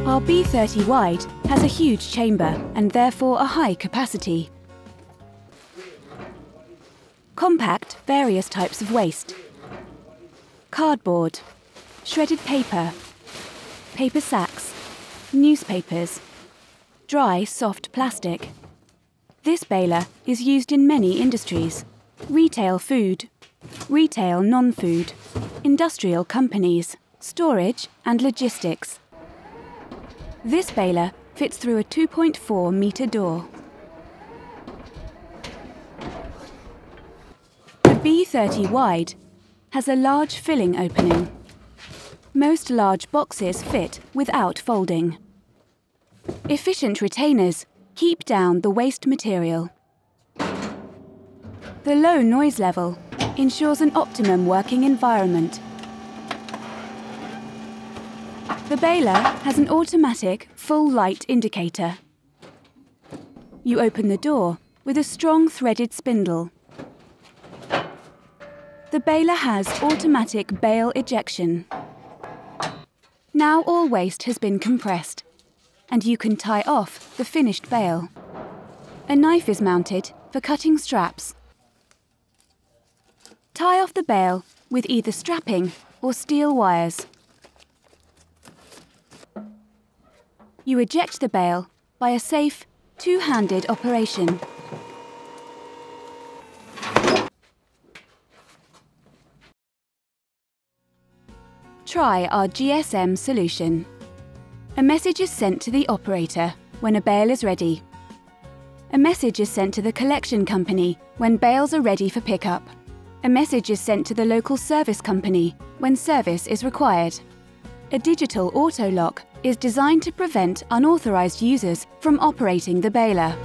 Our B30 Wide has a huge chamber and therefore a high capacity. Compact various types of waste. Cardboard, shredded paper, paper sacks, newspapers, dry soft plastic. This baler is used in many industries: retail food, retail non-food, industrial companies, storage and logistics. This baler fits through a 2.4 metre door. The B30 Wide has a large filling opening. Most large boxes fit without folding. Efficient retainers keep down the waste material. The low noise level ensures an optimum working environment. The baler has an automatic full light indicator. You open the door with a strong threaded spindle. The baler has automatic bale ejection. Now all waste has been compressed, and you can tie off the finished bale. A knife is mounted for cutting straps. Tie off the bale with either strapping or steel wires. You eject the bale by a safe, two-handed operation. Try our GSM solution. A message is sent to the operator when a bale is ready. A message is sent to the collection company when bales are ready for pickup. A message is sent to the local service company when service is required. A digital auto lock is designed to prevent unauthorized users from operating the baler.